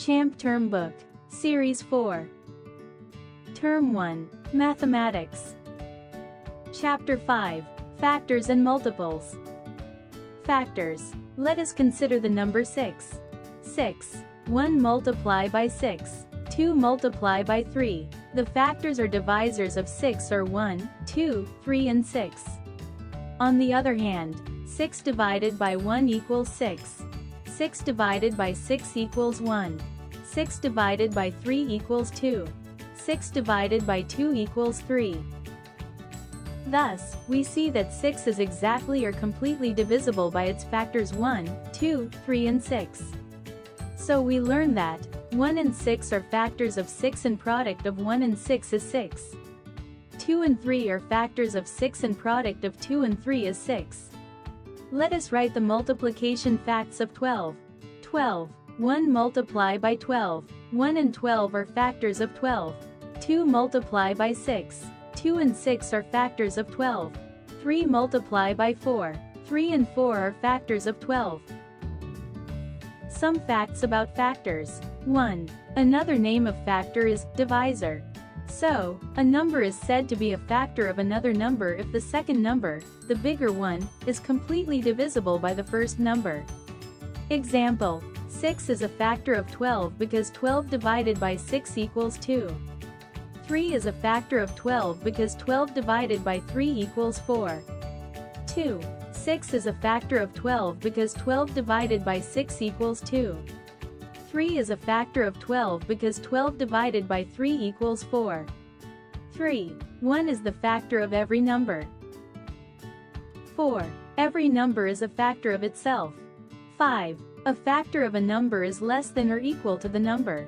Champ Term Book, Series 4. Term 1, Mathematics. Chapter 5, Factors and Multiples. Factors. Let us consider the number 6. 6. 1 multiply by 6. 2 multiply by 3. The factors or divisors of 6 are 1, 2, 3 and 6. On the other hand, 6 divided by 1 equals 6. 6 divided by 6 equals 1. 6 divided by 3 equals 2. 6 divided by 2 equals 3. Thus, we see that 6 is exactly or completely divisible by its factors 1, 2, 3 and 6. So we learn that 1 and 6 are factors of 6 and product of 1 and 6 is 6. 2 and 3 are factors of 6 and product of 2 and 3 is 6. Let us write the multiplication facts of 12. 12. 1 multiply by 12. 1 and 12 are factors of 12. 2 multiply by 6. 2 and 6 are factors of 12. 3 multiply by 4. 3 and 4 are factors of 12. Some facts about factors. 1. Another name of factor is divisor. So, a number is said to be a factor of another number if the second number, the bigger one, is completely divisible by the first number. Example, 6 is a factor of 12 because 12 divided by 6 equals 2. 3 is a factor of 12 because 12 divided by 3 equals 4. 2. 6 is a factor of 12 because 12 divided by 6 equals 2. 3 is a factor of 12 because 12 divided by 3 equals 4. 3. 1 is the factor of every number. 4. Every number is a factor of itself. 5. A factor of a number is less than or equal to the number.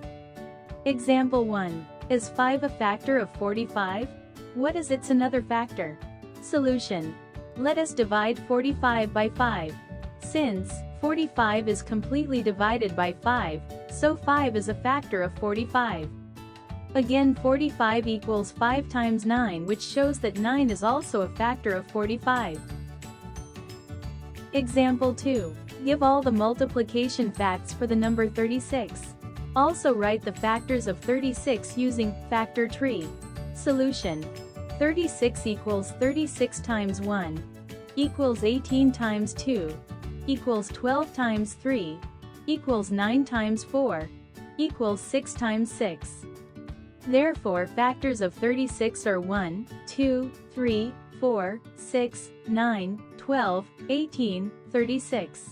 Example 1. Is 5 a factor of 45? What is its another factor? Solution. Let us divide 45 by 5. Since 45 is completely divided by 5, so 5 is a factor of 45. Again, 45 equals 5 times 9, which shows that 9 is also a factor of 45. Example 2. Give all the multiplication facts for the number 36. Also write the factors of 36 using factor tree. Solution. 36 equals 36 times 1 equals 18 times 2 equals 12 times 3 equals 9 times 4 equals 6 times 6. Therefore, factors of 36 are 1, 2, 3, 4, 6, 9, 12, 18, 36.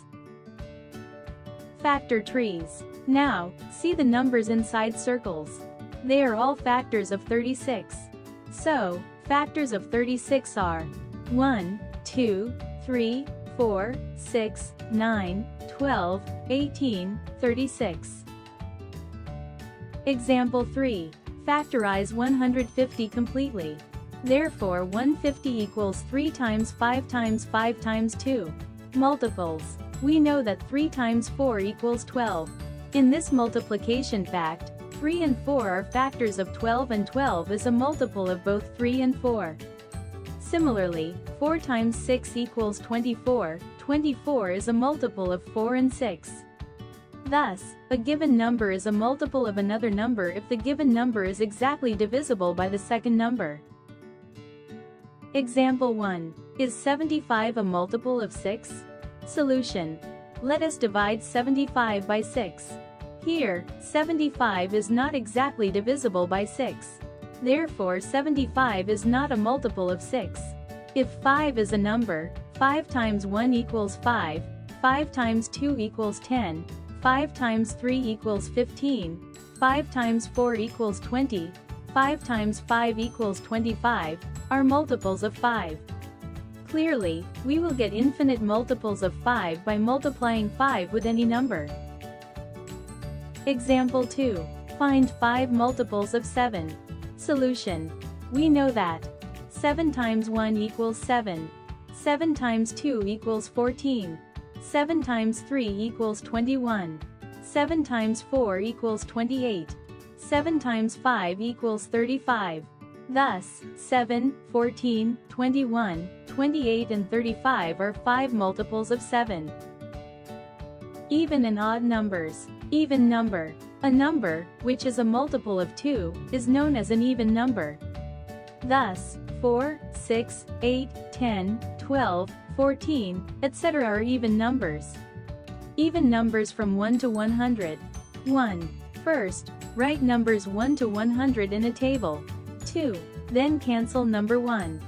Factor trees. Now, see the numbers inside circles. They are all factors of 36. So, factors of 36 are 1, 2, 3, 4, 6, 9, 12, 18, 36. Example 3. Factorize 150 completely. Therefore 150 equals 3 times 5 times 5 times 2. Multiples. We know that 3 times 4 equals 12. In this multiplication fact, 3 and 4 are factors of 12 and 12 is a multiple of both 3 and 4. Similarly, 4 times 6 equals 24, 24 is a multiple of 4 and 6. Thus, a given number is a multiple of another number if the given number is exactly divisible by the second number. Example 1. Is 75 a multiple of 6? Solution. Let us divide 75 by 6. Here, 75 is not exactly divisible by 6. Therefore 75 is not a multiple of 6. If 5 is a number, 5 times 1 equals 5, 5 times 2 equals 10, 5 times 3 equals 15, 5 times 4 equals 20, 5 times 5 equals 25, are multiples of 5. Clearly, we will get infinite multiples of 5 by multiplying 5 with any number. Example 2. Find 5 multiples of 7. Solution. We know that 7 times 1 equals 7. 7 times 2 equals 14. 7 times 3 equals 21. 7 times 4 equals 28. 7 times 5 equals 35. Thus, 7, 14, 21, 28 and 35 are 5 multiples of 7. Even and odd numbers. Even number. A number, which is a multiple of 2, is known as an even number. Thus, 4, 6, 8, 10, 12, 14, etc. are even numbers. Even numbers from 1 to 100. 1. First, write numbers 1 to 100 in a table. 2. Then cancel number 1.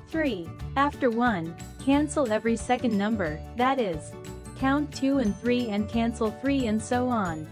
3. After 1, cancel every second number, that is, count 2 and 3 and cancel 3 and so on.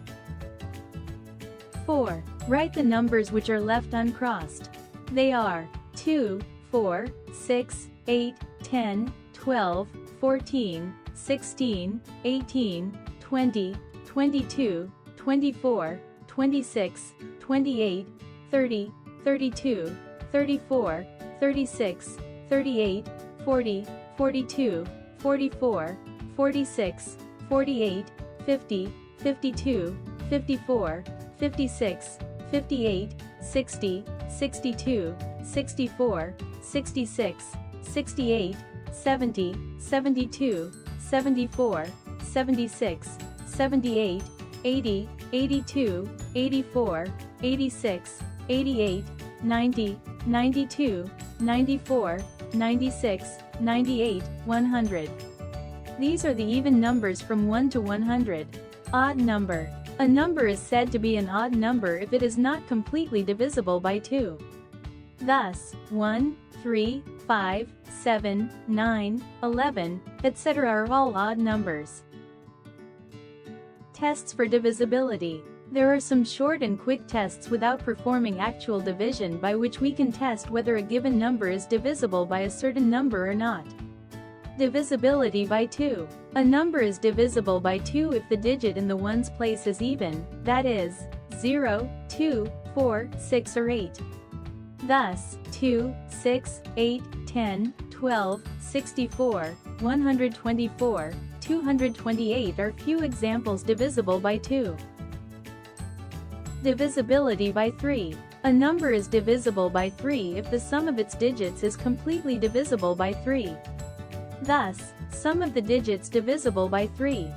4. Write the numbers which are left uncrossed. They are 2, 4, 6, 8, 10, 12, 14, 16, 18, 20, 22, 24, 26, 28, 30, 32, 34, 36, 38, 40, 42, 44, 46, 48, 50, 52, 54, 56, 58, 60, 62, 64, 66, 68, 70, 72, 74, 76, 78, 80, 82, 84, 86, 88, 90, 92, 94, 96, 98, 100. These are the even numbers from 1 to 100. Odd number. A number is said to be an odd number if it is not completely divisible by 2. Thus, 1, 3, 5, 7, 9, 11, etc. are all odd numbers. Tests for divisibility. There are some short and quick tests without performing actual division by which we can test whether a given number is divisible by a certain number or not. Divisibility by 2. A number is divisible by 2 if the digit in the ones place is even, that is, 0, 2, 4, 6 or 8. Thus, 2, 6, 8, 10, 12, 64, 124, 228 are few examples divisible by 2. Divisibility by 3. A number is divisible by 3 if the sum of its digits is completely divisible by 3. Thus, sum of the digits divisible by 3.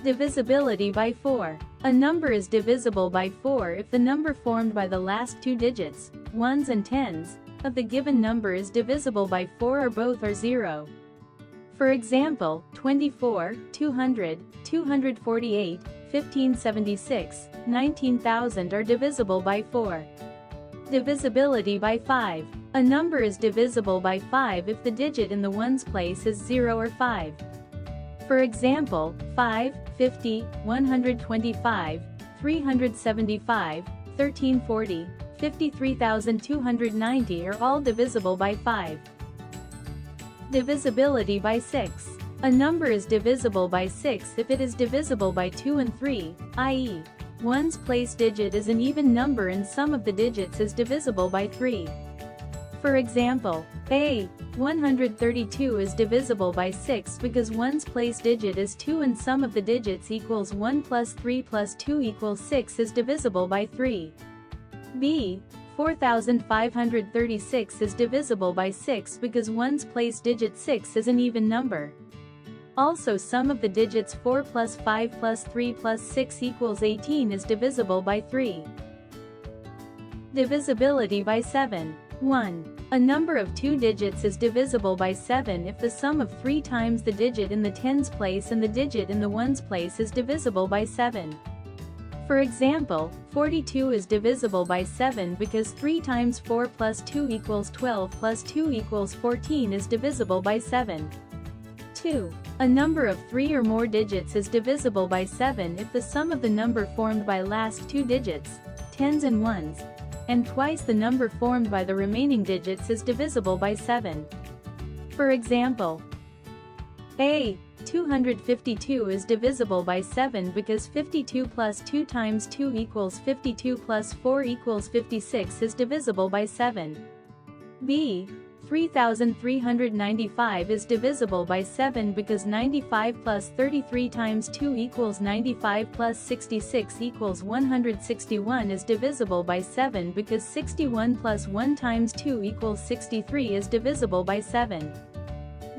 Divisibility by 4. A number is divisible by 4 if the number formed by the last two digits, ones and tens, of the given number is divisible by 4 or both are 0. For example, 24, 200, 248, 1576, 19,000 are divisible by 4. Divisibility by 5. A number is divisible by 5 if the digit in the ones place is 0 or 5. For example, 5, 50, 125, 375, 1340, 53,290 are all divisible by 5. Divisibility by 6. A number is divisible by 6 if it is divisible by 2 and 3, i.e., ones place digit is an even number and sum of the digits is divisible by 3. For example, A. 132 is divisible by 6 because ones place digit is 2 and sum of the digits equals 1 plus 3 plus 2 equals 6 is divisible by 3. B. 4536 is divisible by 6 because ones place digit 6 is an even number. Also, sum of the digits 4 plus 5 plus 3 plus 6 equals 18 is divisible by 3. Divisibility by 7. 1. A number of two digits is divisible by 7 if the sum of 3 times the digit in the tens place and the digit in the ones place is divisible by 7. For example, 42 is divisible by 7 because 3 times 4 plus 2 equals 12 plus 2 equals 14 is divisible by 7. 2. A number of 3 or more digits is divisible by 7 if the sum of the number formed by last two digits, tens and ones, and twice the number formed by the remaining digits is divisible by 7. For example, A. 252 is divisible by 7 because 52 plus 2 times 2 equals 52 plus 4 equals 56 is divisible by 7. B. 3395 is divisible by 7 because 95 plus 33 times 2 equals 95 plus 66 equals 161 is divisible by 7 because 61 plus 1 times 2 equals 63 is divisible by 7.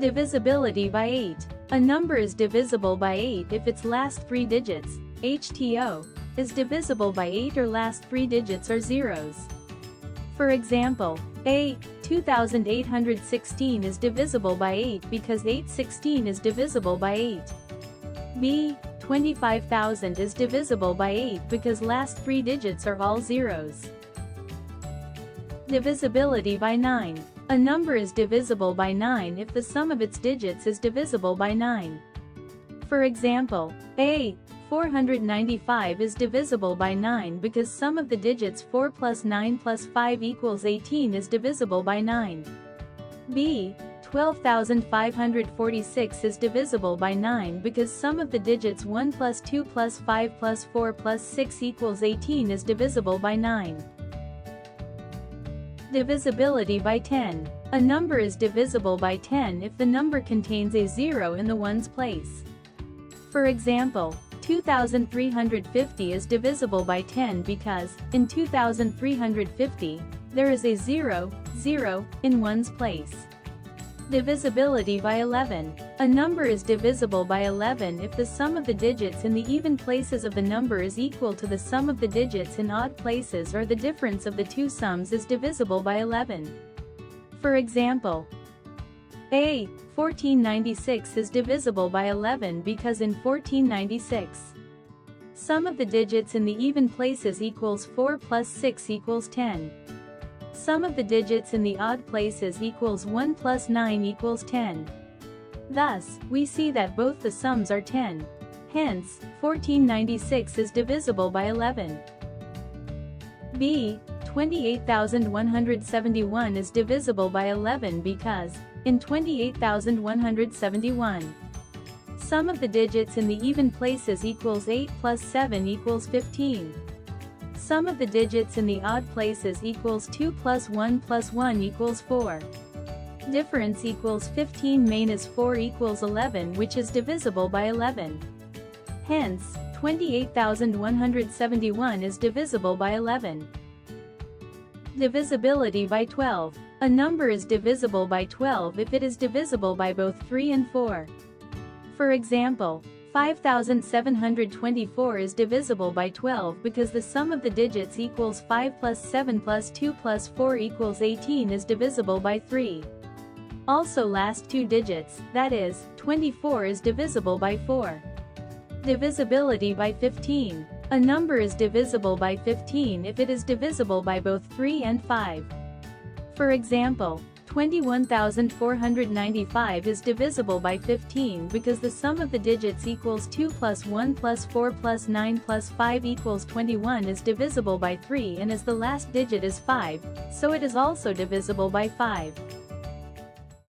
Divisibility by 8. A number is divisible by 8 if its last three digits, HTO, is divisible by 8 or last three digits are zeros. For example, A. 2816 is divisible by 8 because 816 is divisible by 8. B. 25,000 is divisible by 8 because last three digits are all zeros. Divisibility by 9. A number is divisible by 9 if the sum of its digits is divisible by 9. For example, A. 495 is divisible by 9 because sum of the digits 4 plus 9 plus 5 equals 18 is divisible by 9. B. 12,546 is divisible by 9 because sum of the digits 1 plus 2 plus 5 plus 4 plus 6 equals 18 is divisible by 9. Divisibility by 10. A number is divisible by 10 if the number contains a zero in the ones place. For example, 2,350 is divisible by 10 because, in 2,350, there is a 0, 0, in ones place. Divisibility by 11. A number is divisible by 11 if the sum of the digits in the even places of the number is equal to the sum of the digits in odd places or the difference of the two sums is divisible by 11. For example, A. 1496 is divisible by 11 because in 1496, sum of the digits in the even places equals 4 plus 6 equals 10. Sum of the digits in the odd places equals 1 plus 9 equals 10. Thus, we see that both the sums are 10. Hence, 1496 is divisible by 11. B. 28,171 is divisible by 11 because, in 28,171, sum of the digits in the even places equals 8 plus 7 equals 15. Sum of the digits in the odd places equals 2 plus 1 equals 4. Difference equals 15 minus 4 equals 11, which is divisible by 11. Hence, 28,171 is divisible by 11. Divisibility by 12. A number is divisible by 12 if it is divisible by both 3 and 4. For example, 5,724 is divisible by 12 because the sum of the digits equals 5 plus 7 plus 2 plus 4 equals 18 is divisible by 3. Also last two digits, that is, 24 is divisible by 4. Divisibility by 15. A number is divisible by 15 if it is divisible by both 3 and 5. For example, 21,495 is divisible by 15 because the sum of the digits equals 2 plus 1 plus 4 plus 9 plus 5 equals 21 is divisible by 3 and as the last digit is 5, so it is also divisible by 5.